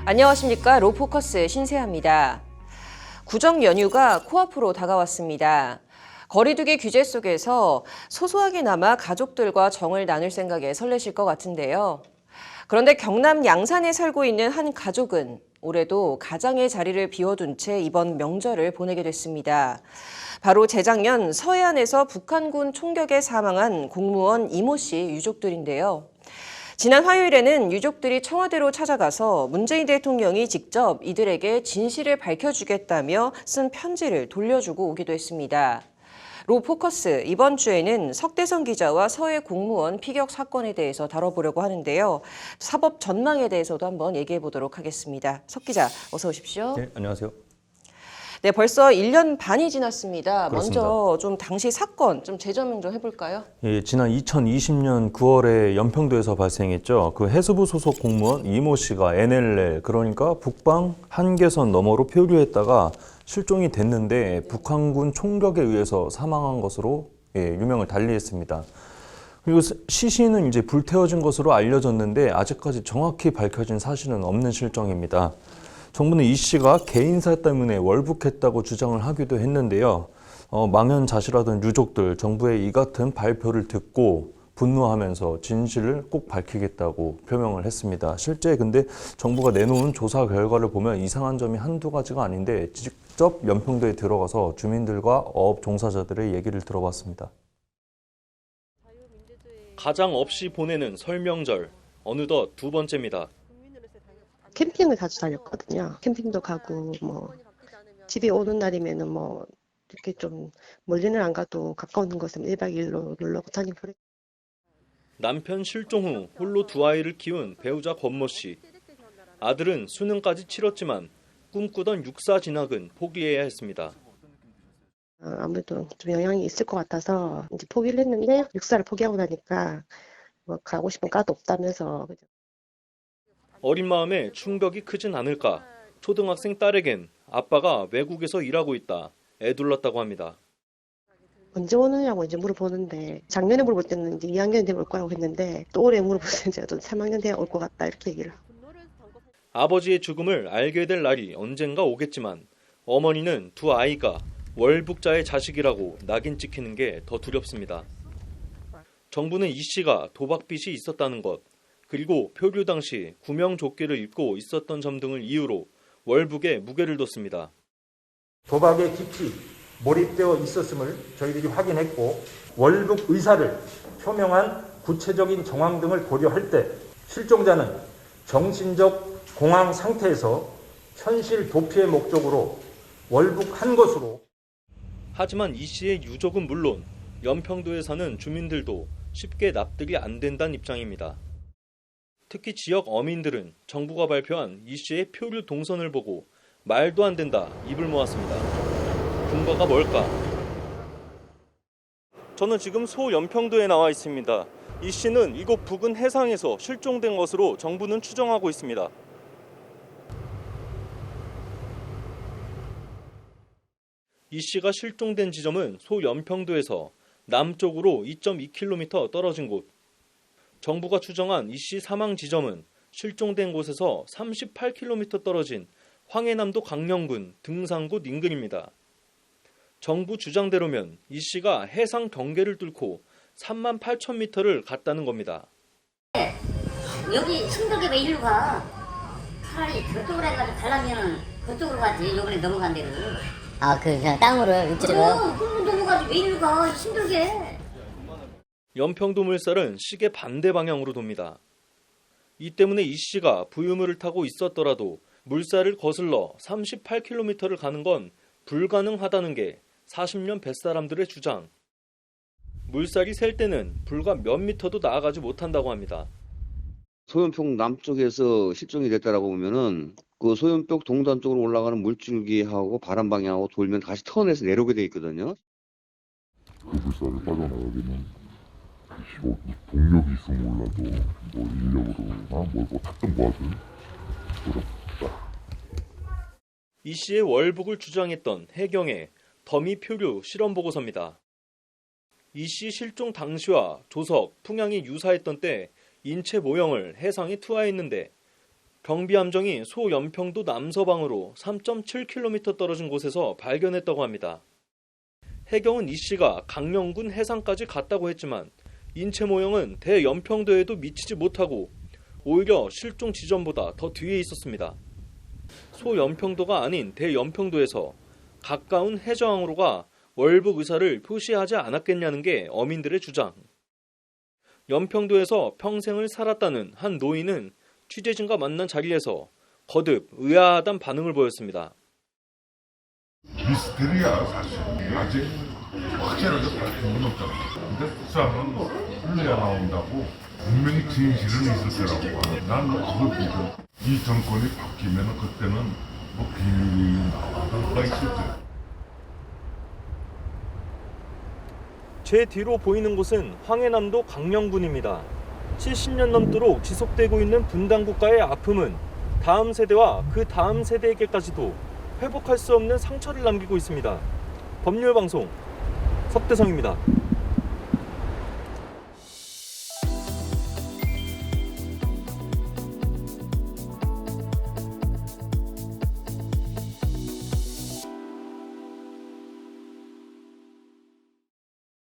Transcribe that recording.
안녕하십니까. 로포커스 신세아입니다. 구정 연휴가 코앞으로 다가왔습니다. 거리두기 규제 속에서 소소하게나마 가족들과 정을 나눌 생각에 설레실 것 같은데요. 그런데 경남 양산에 살고 있는 한 가족은 올해도 가장의 자리를 비워둔 채 이번 명절을 보내게 됐습니다. 바로 재작년 서해안에서 북한군 총격에 사망한 공무원 이모 씨 유족들인데요. 지난 화요일에는 유족들이 청와대로 찾아가서 문재인 대통령이 직접 이들에게 진실을 밝혀주겠다며 쓴 편지를 돌려주고 오기도 했습니다. 로포커스 이번 주에는 석대성 기자와 서해 공무원 피격 사건에 대해서 다뤄보려고 하는데요. 사법 전망에 대해서도 한번 얘기해 보도록 하겠습니다. 석 기자, 어서 오십시오. 네, 안녕하세요. 네, 벌써 1년 반이 지났습니다. 그렇습니다. 먼저 좀 당시 사건 좀 재조명 좀 해볼까요? 예, 지난 2020년 9월에 연평도에서 발생했죠. 그 해수부 소속 공무원 이모 씨가 NLL, 그러니까 북방 한계선 너머로 표류했다가 실종이 됐는데 북한군 총격에 의해서 사망한 것으로 유명을 달리했습니다. 그리고 시신은 이제 불태워진 것으로 알려졌는데 아직까지 정확히 밝혀진 사실은 없는 실정입니다. 정부는 이 씨가 개인사 때문에 월북했다고 주장을 하기도 했는데요. 망연자실하던 유족들, 정부의 이 같은 발표를 듣고 분노하면서 진실을 꼭 밝히겠다고 표명을 했습니다. 실제 근데 정부가 내놓은 조사 결과를 보면 이상한 점이 한두 가지가 아닌데 직접 연평도에 들어가서 주민들과 어업 종사자들의 얘기를 들어봤습니다. 가장 없이 보내는 설 명절, 어느덧 두 번째입니다. 캠핑을 자주 다녔거든요. 캠핑도 가고 집에 오는 날이면은 이렇게 좀 멀리는 안 가도 가까운 곳은 1박 2일로 놀러 다니고 그래. 남편 실종 후 홀로 두 아이를 키운 배우자 권모 씨. 아들은 수능까지 치렀지만 꿈꾸던 육사 진학은 포기해야 했습니다. 아무래도 좀 영향이 있을 것 같아서 이제 포기를 했는데 육사를 포기하고 나니까 가고 싶은 과도 없다면서. 어린 마음에 충격이 크진 않을까. 초등학생 딸에겐 아빠가 외국에서 일하고 있다. 애둘렀다고 합니다. 언제 오느냐고 이제 물어보는데 작년에 물어볼 때는 이제 2학년 되면 올 거라고 했는데 또 올해 물어볼 때는 제가 또 3학년 돼야 올 것 같다 이렇게 얘기를. 아버지의 죽음을 알게 될 날이 언젠가 오겠지만 어머니는 두 아이가 월북자의 자식이라고 낙인 찍히는 게 더 두렵습니다. 정부는 이 씨가 도박빚이 있었다는 것, 그리고 표류 당시 구명조끼를 입고 있었던 점 등을 이유로 월북에 무게를 뒀습니다. 도박에 깊이 몰입되어 있었음을 저희들이 확인했고 월북 의사를 표명한 구체적인 정황 등을 고려할 때 실종자는 정신적 공황 상태에서 현실 도피의 목적으로 월북한 것으로. 하지만 이 씨의 유족은 물론 연평도에 사는 주민들도 쉽게 납득이 안 된다는 입장입니다. 특히 지역 어민들은 정부가 발표한 이 씨의 표류 동선을 보고 말도 안 된다 입을 모았습니다. 근거가 뭘까? 저는 지금 소연평도에 나와 있습니다. 이 씨는 이곳 부근 해상에서 실종된 것으로 정부는 추정하고 있습니다. 이 씨가 실종된 지점은 소연평도에서 남쪽으로 2.2km 떨어진 곳. 정부가 추정한 이 씨 사망 지점은 실종된 곳에서 38km 떨어진 황해남도 강령군 등산곳 인근입니다. 정부 주장대로면 이 씨가 해상 경계를 뚫고 38,000m를 갔다는 겁니다. 여기 충격에 왜 이리로 가? 차라리 저쪽으로 해가지고 가려면 그쪽으로 가지. 요번에 넘어간 대로. 그냥 땅으로 위치로. 그럼 넘어가지 왜 이리로 가? 힘들게. 연평도 물살은 시계 반대 방향으로 돕니다. 이 때문에 이 씨가 부유물을 타고 있었더라도 물살을 거슬러 38km를 가는 건 불가능하다는 게 40년 뱃사람들의 주장. 물살이 셀 때는 불과 몇 미터도 나아가지 못한다고 합니다. 소연평 남쪽에서 실종이 됐다라고 보면은 그 소연평 동단 쪽으로 올라가는 물줄기하고 바람 방향하고 돌면 다시 턴해서 내려오게 돼 있거든요. 그 물살을 빠져나가기는 동력이 있으면 몰라도 인력으로나 탔던 거 하든 어렵다. 이 씨의 월북을 주장했던 해경의 더미 표류 실험 보고서입니다. 이 씨 실종 당시와 조석, 풍향이 유사했던 때 인체 모형을 해상에 투하했는데 경비함정이 소연평도 남서방으로 3.7km 떨어진 곳에서 발견했다고 합니다. 해경은 이 씨가 강령군 해상까지 갔다고 했지만 인체 모형은 대연평도에도 미치지 못하고 오히려 실종 지점보다 더 뒤에 있었습니다. 소연평도가 아닌 대연평도에서 가까운 해저항으로가 월북 의사를 표시하지 않았겠냐는 게 어민들의 주장. 연평도에서 평생을 살았다는 한 노인은 취재진과 만난 자리에서 거듭 의아하단 반응을 보였습니다. 미스테리야 사실. 아직 확실하게 밝힌 건 없잖아. 근데 수사는 흘러야 나온다고 분명히 진실은 있을 거라고 봐. 난 그걸 믿어. 이 정권이 바뀌면 그때는 뭐 비밀이 나와가 있을 거야. 제 뒤로 보이는 곳은 황해남도 강령군입니다. 70년 넘도록 지속되고 있는 분단국가의 아픔은 다음 세대와 그 다음 세대에게까지도 회복할 수 없는 상처를 남기고 있습니다. 법률방송 석대성입니다.